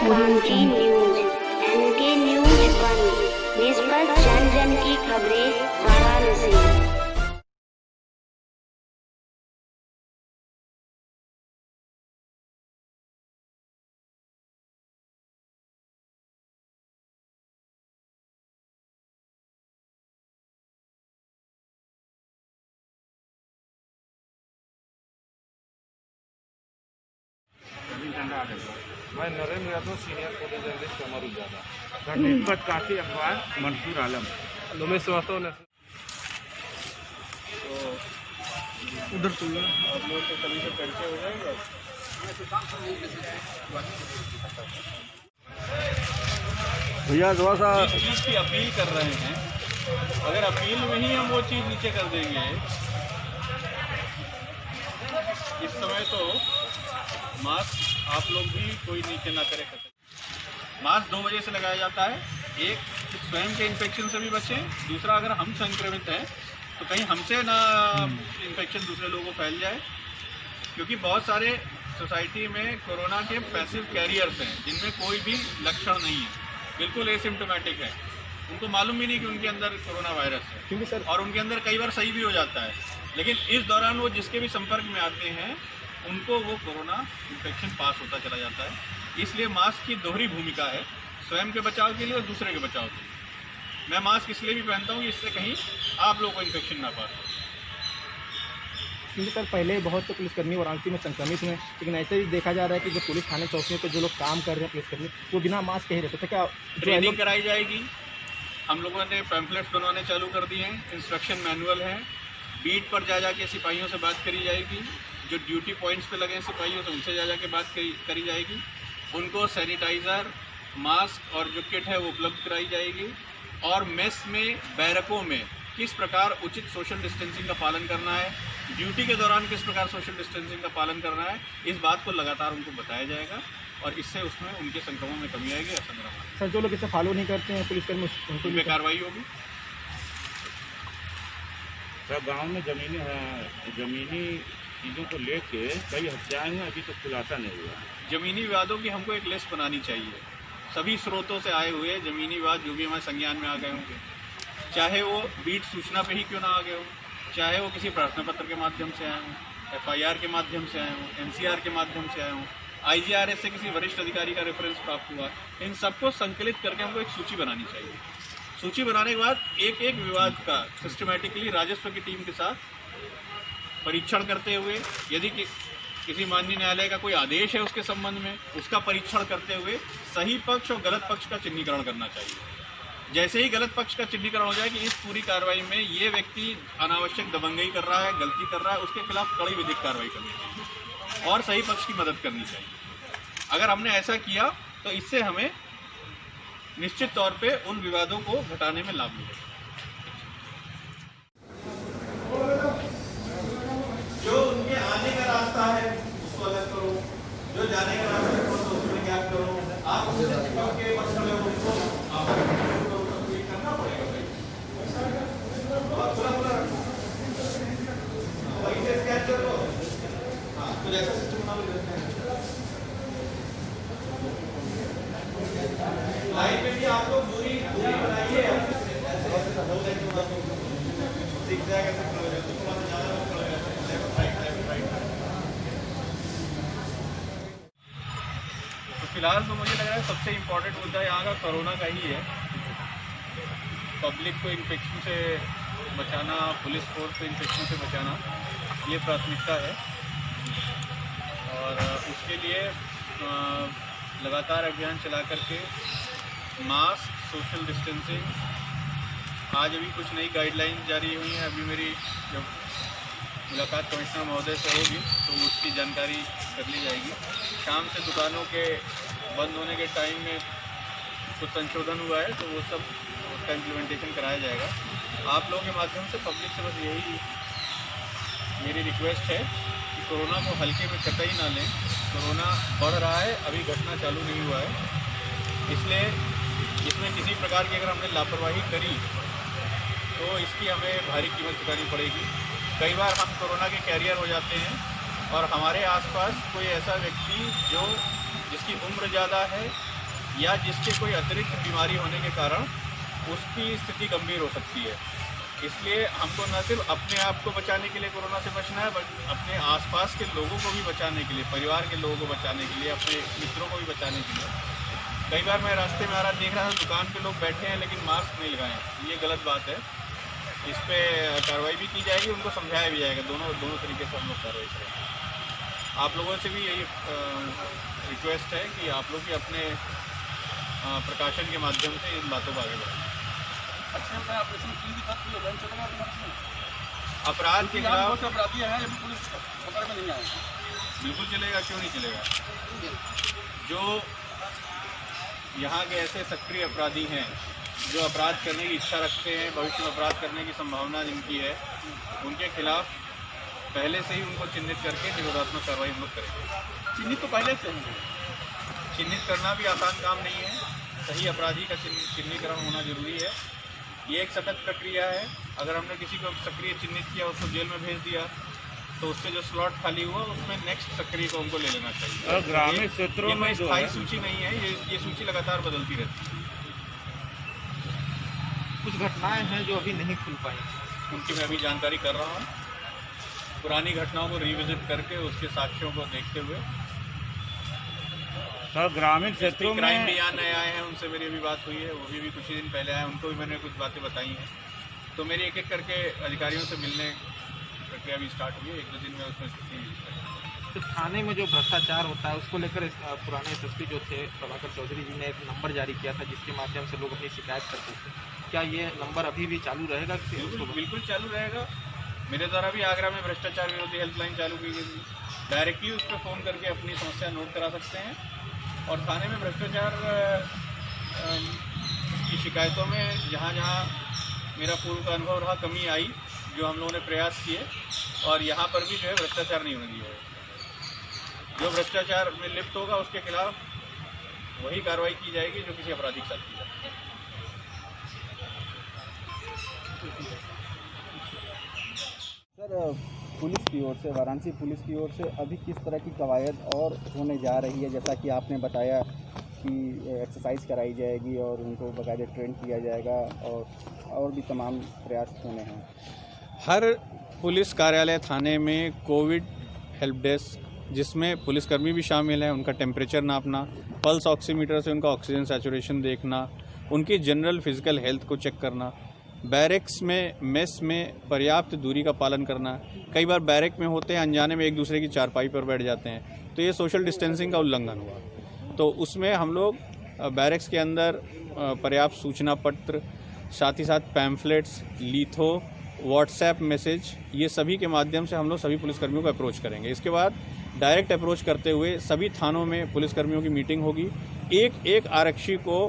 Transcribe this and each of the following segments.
क्रांति news, N K news 1, निष्पक्ष जन जन की खबरें वाराणसी। मैं Narendra Yadav, senior photo journalist Amar Ujala. निष्पक्ष काशी अखबार, मंसूर आलम। उमेश श्रीवास्तव ने तो उधर चूल्हा आप लोग के सभी से परिचय हो जाएगा। भैया थोड़ा सा जिस चीज़ की अपील कर रहे हैं, अगर अपील में ही हम वो चीज़ नीचे कर देंगे, इस समय तो मास्क आप लोग भी कोई नीचे ना करे। मास्क 2 वजह से लगाया जाता है। एक, स्वयं के इन्फेक्शन से भी बचें। दूसरा, अगर हम संक्रमित हैं तो कहीं हमसे ना इन्फेक्शन दूसरे लोगों को फैल जाए, क्योंकि बहुत सारे सोसाइटी में कोरोना के पैसिव कैरियर्स हैं जिनमें कोई भी लक्षण नहीं है, बिल्कुल एसिम्प्टोमेटिक है। उनको मालूम भी नहीं कि उनके अंदर कोरोना वायरस है, क्योंकि सर और उनके अंदर कई बार सही भी हो जाता है, लेकिन इस दौरान वो जिसके भी संपर्क में आते हैं उनको वो कोरोना इन्फेक्शन पास होता चला जाता है। इसलिए मास्क की दोहरी भूमिका है, स्वयं के बचाव के लिए और दूसरे के बचाव के लिए। मैं मास्क इसलिए भी पहनता हूँ कि इससे कहीं आप लोगों को इन्फेक्शन ना पास हो। क्योंकि सर पहले बहुत से पुलिसकर्मी वाराणसी में संक्रमित हुए, लेकिन ऐसे ही देखा जा रहा है कि जो पुलिस थाने चौकियों पर जो लोग काम कर रहे हैं पुलिसकर्मी, वो बिना मास्क के ही रहते थे। क्या ट्रेनिंग कराई जाएगी? हम लोगों ने पैम्फलेट्स बनवाने चालू कर दिए हैं, इंस्ट्रक्शन मैनुअल है। बीट पर जा के सिपाहियों से बात करी जाएगी, जो ड्यूटी पॉइंट्स पे लगे हैं सिपाहियों से उनसे जा के बात करी जाएगी। उनको सैनिटाइज़र, मास्क और जो किट है वो उपलब्ध कराई जाएगी। और मेस में, बैरकों में किस प्रकार उचित सोशल डिस्टेंसिंग का पालन करना है, ड्यूटी के दौरान किस प्रकार सोशल डिस्टेंसिंग का पालन करना है, इस बात को लगातार उनको बताया जाएगा और इससे उसमें उनके संक्रमण में कमी आएगी। ऐसा मेरा मानना है। सर, जो लोग इसे फॉलो नहीं करते हैं पुलिसकर्मी, उनको भी कार्रवाई होगी। सब गांव में जमीनी चीज़ों को लेके कई हत्याएं हैं, अभी तक खुलासा नहीं हुआ। ज़मीनी विवादों की हमको एक लिस्ट बनानी चाहिए, सभी स्रोतों से आए हुए ज़मीनी विवाद जो भी हमारे संज्ञान में आ गए होंगे, चाहे वो बीट सूचना पे ही क्यों ना आ गए हो, चाहे वो किसी प्रार्थना पत्र के माध्यम से आए हों, FIR के माध्यम से आए हों, MCR के माध्यम से आए हों, IGRS से किसी वरिष्ठ अधिकारी का रेफरेंस प्राप्त हुआ, इन सबको संकलित करके हमको एक सूची बनानी चाहिए। सूची बनाने के बाद एक एक विवाद का सिस्टमेटिकली राजस्व की टीम के साथ परीक्षण करते हुए, यदि किसी माननीय न्यायालय का कोई आदेश है उसके संबंध में, उसका परीक्षण करते हुए सही पक्ष और गलत पक्ष का चिन्हीकरण करना चाहिए। जैसे ही गलत पक्ष का चिन्हीकरण हो जाए कि इस पूरी कार्रवाई में ये व्यक्ति अनावश्यक दबंगई कर रहा है, गलती कर रहा है, उसके खिलाफ कड़ी विधिक कार्रवाई करनी चाहिए और सही पक्ष की मदद करनी चाहिए। अगर हमने ऐसा किया तो इससे हमें निश्चित तौर पे उन विवादों को घटाने में लाभ मिलेगा। जो उनके आने का रास्ता है उसको अलग करो, जो जाने का रास्ता है उसमें गैप करो। आप उनसे चिपक के मत खड़े हो, उनको करना पड़ेगा भाई। और पूरा वहीं से स्कैच कर लो। हाँ, कुछ ऐसा सिस्टम बना लो। लाइन में भी आप लोग दूरी बनाइए, सीख जाएगा। फिलहाल तो मुझे लग रहा है सबसे इम्पोर्टेंट मुद्दा यहाँ का कोरोना का ही है। पब्लिक को इन्फेक्शन से बचाना, पुलिस फोर्स को इन्फेक्शन से बचाना, ये प्राथमिकता है और उसके लिए लगातार अभियान चला करके मास्क, सोशल डिस्टेंसिंग, आज अभी कुछ नई गाइडलाइंस जारी हुई हैं। अभी मेरी जब मुलाकात कमिश्नर महोदय से होगी तो उसकी जानकारी कर ली जाएगी। शाम से दुकानों के बंद होने के टाइम में कुछ संशोधन हुआ है तो वो सब उसका इम्प्लीमेंटेशन कराया जाएगा। आप लोगों के माध्यम से पब्लिक से बस यही मेरी रिक्वेस्ट है कि कोरोना को हल्के में कतई ना लें। कोरोना बढ़ रहा है, अभी घटना चालू नहीं हुआ है, इसलिए इसमें किसी प्रकार की अगर हमने लापरवाही करी तो इसकी हमें भारी कीमत चुकानी पड़ेगी। कई बार हम कोरोना के कैरियर हो जाते हैं और हमारे आसपास कोई ऐसा व्यक्ति जिसकी उम्र ज़्यादा है या जिसके कोई अतिरिक्त बीमारी होने के कारण उसकी स्थिति गंभीर हो सकती है। इसलिए हमको न सिर्फ अपने आप को बचाने के लिए कोरोना से बचना है, बल्कि अपने आसपास के लोगों को भी बचाने के लिए, परिवार के लोगों को बचाने के लिए, अपने मित्रों को भी बचाने के लिए। कई बार मैं रास्ते में आ रहा देख रहा था, दुकान पे लोग बैठे हैं लेकिन मास्क नहीं लगाए हैं। ये गलत बात है, इस पर कार्रवाई भी की जाएगी, उनको समझाया भी जाएगा। दोनों तरीके से हम लोग कार्रवाई करेंगे। आप लोगों से भी यही रिक्वेस्ट है कि आप लोग भी अपने प्रकाशन के माध्यम से इन बातों को आगे बढ़ाएं। अपराध के खिलाफ अपराधी हैं, अभी पुलिस पकड़ में नहीं आए। बिल्कुल चलेगा, क्यों नहीं चलेगा। जो यहाँ के ऐसे सक्रिय अपराधी हैं जो अपराध करने की इच्छा रखते हैं, भविष्य में अपराध करने की संभावना जिनकी है, उनके खिलाफ पहले से ही उनको चिन्हित करके निरोधात्मक कार्रवाई हम लोग करेंगे। चिन्हित तो पहले से हैं। चिन्हित करना भी आसान काम नहीं है, सही अपराधी का चिन्हीकरण होना जरूरी है। ये एक सतत प्रक्रिया है। अगर हमने किसी को सक्रिय चिन्हित किया, उसको जेल में भेज दिया, तो उससे जो स्लॉट खाली हुआ उसमें नेक्स्ट सक्रिय को हमको ले लेना चाहिए। ग्रामीण क्षेत्रों में जो स्थायी सूची नहीं है, ये सूची लगातार बदलती रहती है। कुछ घटनाएं हैं जो अभी नहीं खुल पाई, उनकी मैं अभी जानकारी कर रहा हूँ। पुरानी घटनाओं को रिविजिट करके उसके साक्ष्यों को देखते हुए। सर, ग्रामीण क्षेत्रों में क्राइम भी यहाँ नए आए हैं, उनसे मेरी अभी बात हुई है, वो भी कुछ ही दिन पहले आए, उनको भी मैंने कुछ बातें बताई हैं। तो मेरी एक एक करके अधिकारियों से मिलने प्रक्रिया भी स्टार्ट हुई है। 1-2 दिन में उसमें तो थाने में जो भ्रष्टाचार होता है उसको लेकर पुराने एसएसपी जो थे प्रभाकर चौधरी जी ने एक नंबर जारी किया था जिसके माध्यम से लोग अपनी शिकायत करते थे। क्या ये नंबर अभी भी चालू रहेगा? बिल्कुल चालू रहेगा। मेरे द्वारा भी आगरा में भ्रष्टाचार विरोधी हेल्पलाइन चालू की गई। डायरेक्टली उस पर फ़ोन करके अपनी समस्या नोट करा सकते हैं। और थाने में भ्रष्टाचार की शिकायतों में जहाँ जहाँ मेरा पूर्व का अनुभव रहा, कमी आई, जो हम लोगों ने प्रयास किए, और यहाँ पर भी जो है भ्रष्टाचार नहीं होने दिया है। जो भ्रष्टाचार में लिप्त होगा उसके खिलाफ वही कार्रवाई की जाएगी जो किसी अपराधी के साथ की जाती है। सर, पुलिस की ओर से, वाराणसी पुलिस की ओर से अभी किस तरह की कवायद और होने जा रही है? जैसा कि आपने बताया कि एक्सरसाइज कराई जाएगी और उनको बाकायदे ट्रेन किया जाएगा, और भी तमाम प्रयास होने हैं। हर पुलिस कार्यालय थाने में कोविड हेल्प डेस्क, जिसमें पुलिसकर्मी भी शामिल हैं, उनका टेम्परेचर नापना, पल्स ऑक्सीमीटर से उनका ऑक्सीजन सैचुरेशन देखना, उनकी जनरल फिजिकल हेल्थ को चेक करना, बैरक्स में, मेस में पर्याप्त दूरी का पालन करना। कई बार बैरक में होते हैं, अनजाने में एक दूसरे की चारपाई पर बैठ जाते हैं, तो ये सोशल डिस्टेंसिंग का उल्लंघन हुआ। तो उसमें हम लोग बैरक्स के अंदर पर्याप्त सूचना पत्र, साथ ही साथ पैम्फलेट्स, लीथो, व्हाट्सएप मैसेज, ये सभी के माध्यम से हम लोग सभी पुलिसकर्मियों को अप्रोच करेंगे। इसके बाद डायरेक्ट अप्रोच करते हुए सभी थानों में पुलिसकर्मियों की मीटिंग होगी। एक आरक्षी को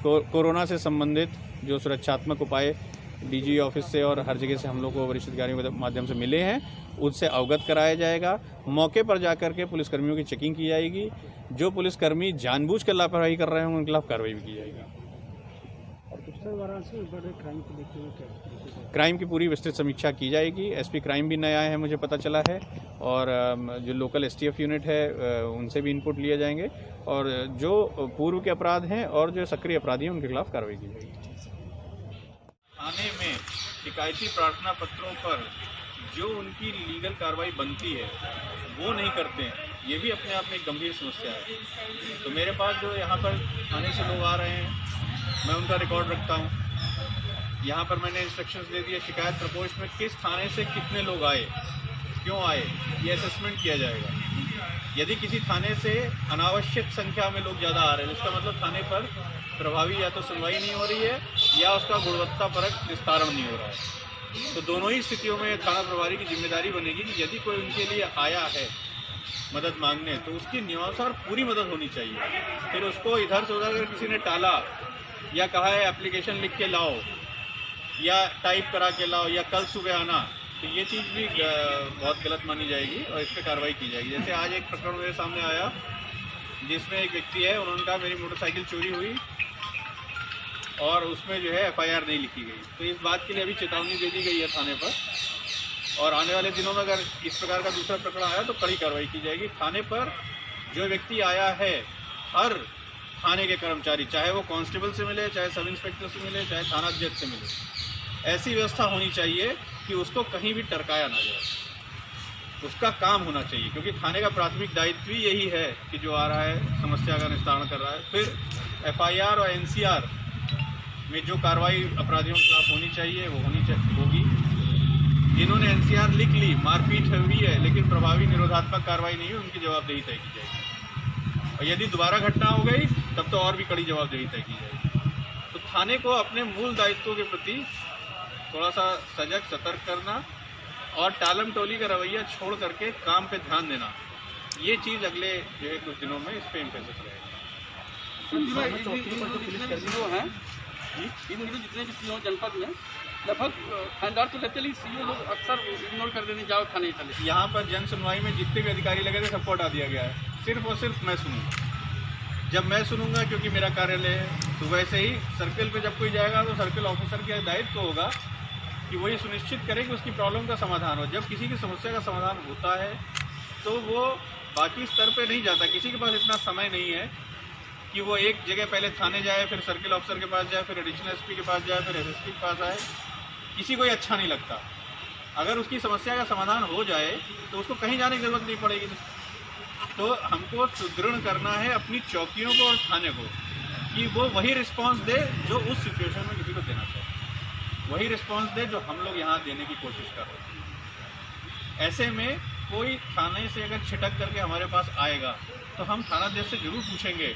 कोरोना से संबंधित जो सुरक्षात्मक उपाय डीजी ऑफिस से और हर जगह से हम लोग को वरिष्ठ अधिकारियों के माध्यम से मिले हैं, उससे अवगत कराया जाएगा। मौके पर जाकर के पुलिसकर्मियों की चेकिंग की जाएगी। जो पुलिसकर्मी जानबूझकर लापरवाही कर रहे हैं उनके खिलाफ कार्रवाई भी की जाएगी। वाराणसी में बढ़े क्राइम को देखते हुए क्राइम की पूरी विस्तृत समीक्षा की जाएगी। एसपी क्राइम भी नए आए हैं, मुझे पता चला है, और जो लोकल एसटीएफ यूनिट है उनसे भी इनपुट लिए जाएंगे, और जो पूर्व के अपराध हैं और जो सक्रिय अपराधी हैं उनके खिलाफ कार्रवाई की जाएगी। थाने में शिकायती प्रार्थना पत्रों पर जो उनकी लीगल कार्रवाई बनती है वो नहीं करते हैं, ये भी अपने आप में एक गंभीर समस्या है। तो मेरे पास जो यहाँ पर थाने से लोग आ रहे हैं, मैं उनका रिकॉर्ड रखता हूँ। यहाँ पर मैंने इंस्ट्रक्शंस दे दिए, शिकायत प्रकोष्ठ में किस थाने से कितने लोग आए, क्यों आए, ये असेसमेंट किया जाएगा। यदि किसी थाने से अनावश्यक संख्या में लोग ज़्यादा आ रहे हैं, इसका मतलब थाने पर प्रभावी या तो सुनवाई नहीं हो रही है या उसका गुणवत्तापरक विस्तारण नहीं हो रहा है। तो दोनों ही स्थितियों में थाना प्रभारी की जिम्मेदारी बनेगी कि यदि कोई उनके लिए आया है मदद मांगने, तो उसकी नियमानुसार पूरी मदद होनी चाहिए। फिर उसको इधर से उधर अगर किसी ने टाला या कहा है एप्लीकेशन लिख के लाओ या टाइप करा के लाओ या कल सुबह आना, तो ये चीज़ भी बहुत गलत मानी जाएगी और इस पर कार्रवाई की जाएगी। जैसे आज एक प्रकरण मेरे सामने आया जिसमें एक व्यक्ति है, उन्होंने कहा मेरी मोटरसाइकिल चोरी हुई और उसमें जो है एफआईआर नहीं लिखी गई। तो इस बात के लिए अभी चेतावनी दे दी गई है थाने पर, और आने वाले दिनों में अगर इस प्रकार का दूसरा प्रकरण आया तो कड़ी कार्रवाई की जाएगी। थाने पर जो व्यक्ति आया है, हर थाने के कर्मचारी, चाहे वो कांस्टेबल से मिले, चाहे सब इंस्पेक्टर से मिले, चाहे थाना अध्यक्ष से मिले, ऐसी व्यवस्था होनी चाहिए कि उसको कहीं भी टरकाया ना जाए। उसका काम होना चाहिए, क्योंकि थाने का प्राथमिक दायित्व ही यही है कि जो आ रहा है समस्या का निस्तारण कर रहा है। फिर FIR और NCR में जो कार्रवाई अपराधियों के खिलाफ होनी चाहिए वो होगी। जिन्होंने NCR लिख ली, मारपीट हुई है लेकिन प्रभावी निरोधात्मक कार्रवाई नहीं हुई, उनकी जवाबदेही तय की जाएगी। और यदि दोबारा घटना हो गई तब तो और भी कड़ी जवाबदेही तय की जाएगी। तो थाने को अपने मूल दायित्वों के प्रति थोड़ा सा सजग सतर्क करना और टालम टोली का रवैया छोड़ करके काम पे ध्यान देना, ये चीज़ अगले जो है कुछ दिनों में इस पर इम्फेसिस रहेगा। इन दिनों जितने भी CO जनपद में लगभग थानेदार तो लेते, लेकिन CO लोग अक्सर इग्नोर कर देते, जाओ थाने चले। यहाँ पर जन सुनवाई में जितने भी अधिकारी लगे थे सबको हटा दिया गया है। सिर्फ और सिर्फ मैं सुनूंगा। जब मैं सुनूंगा, क्योंकि मेरा कार्यालय है, तो वैसे ही सर्किल पे जब कोई जाएगा तो सर्किल ऑफिसर का दायित्व होगा कि वो ये सुनिश्चित करे कि उसकी प्रॉब्लम का समाधान हो। जब किसी की समस्या का समाधान होता है तो वो बाकी स्तर पे नहीं जाता। किसी के पास इतना समय नहीं है कि वो एक जगह पहले थाने जाए, फिर सर्किल ऑफिसर के पास जाए, फिर एडिशनल SP के पास जाए, फिर SSP के पास आए। किसी को ये अच्छा नहीं लगता। अगर उसकी समस्या का समाधान हो जाए तो उसको कहीं जाने की जरूरत नहीं पड़ेगी। तो हमको सुदृढ़ करना है अपनी चौकियों को और थाने को कि वो वही रिस्पॉन्स दे जो उस सिचुएशन में किसी को देना चाहिए, वही रिस्पॉन्स दे जो हम लोग यहाँ देने की कोशिश कर रहे हैं। ऐसे में कोई थाने से अगर छिटक करके हमारे पास आएगा तो हम थानाध्यक्ष से जरूर पूछेंगे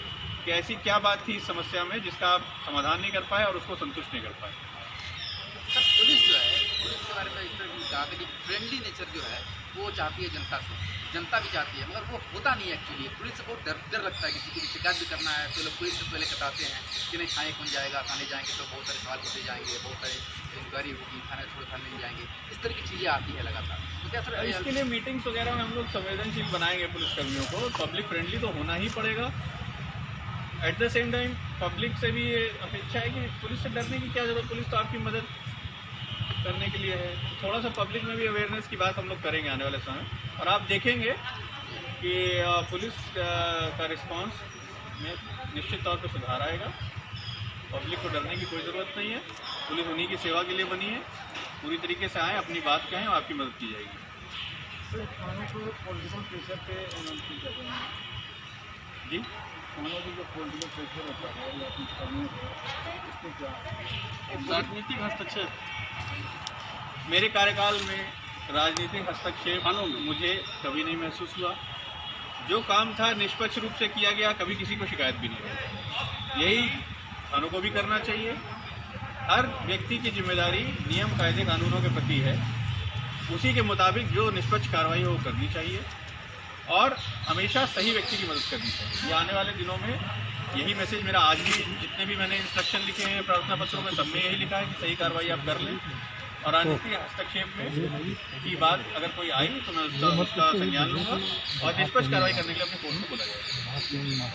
कि ऐसी क्या बात थी इस समस्या में जिसका आप समाधान नहीं कर पाए और उसको संतुष्ट नहीं कर पाए। सर, पुलिस जो है, पुलिस के बारे में इस तरह की कहा था कि फ्रेंडली नेचर जो है वो चाहती है जनता से, जनता भी चाहती है, मगर वो होता नहीं है एक्चुअली। पुलिस से बहुत डर लगता है, किसी को भी शिकायत भी करना है तो लोग पुलिस से पहले कटाते हैं कि नहीं थाने कौन जाएगा, थाने जाएंगे तो बहुत सारे सवाल पूछे जाएंगे, बहुत सारे इंक्वायरी होगी, थाने छोड़ थाने नहीं जाएंगे, इस तरह की चीज़ें आती है लगातार। तो क्या सर इसके लिए मीटिंग्स वगैरह में हम लोग संवेदनशील बनाएंगे पुलिसकर्मियों को। पब्लिक फ्रेंडली तो होना ही पड़ेगा। At the same time public से भी ये अपेक्षा है कि पुलिस से डरने की क्या जरूरत, पुलिस तो आपकी मदद करने के लिए है। थोड़ा सा पब्लिक में भी अवेयरनेस की बात हम लोग करेंगे आने वाले समय, और आप देखेंगे कि पुलिस का रिस्पांस में निश्चित तौर पर सुधार आएगा। पब्लिक को डरने की कोई ज़रूरत नहीं है। पुलिस उन्हीं की सेवा के लिए बनी है। पूरी तरीके से आएँ, अपनी बात कहें और आपकी मदद की जाएगी। थाने को पॉलिटिकल प्रेशर पे जी, थानों की जो पॉलिटिकल प्रेशर होता है या कुछ करने इसको क्या राजनीतिक हस्तक्षेप, मेरे कार्यकाल में राजनीतिक हस्तक्षेप मुझे कभी नहीं महसूस हुआ। जो काम था निष्पक्ष रूप से किया गया, कभी किसी को शिकायत भी नहीं हुई। यही थानों को भी करना चाहिए। हर व्यक्ति की जिम्मेदारी नियम कायदे कानूनों के प्रति है, उसी के मुताबिक जो निष्पक्ष कार्रवाई हो वो करनी चाहिए और हमेशा सही व्यक्ति की मदद करनी चाहिए। ये आने वाले दिनों में यही मैसेज मेरा आज भी, जितने भी मैंने इंस्ट्रक्शन लिखे हैं प्रार्थना पत्रों में, सब में यही लिखा है कि सही कार्रवाई आप कर लें। और राजनीतिक हस्तक्षेप में की बात अगर कोई आई तो मैं उसका संज्ञान लूँगा और निष्पक्ष कार्रवाई करने के लिए अपने फोर्स को बुलाया जाएगा।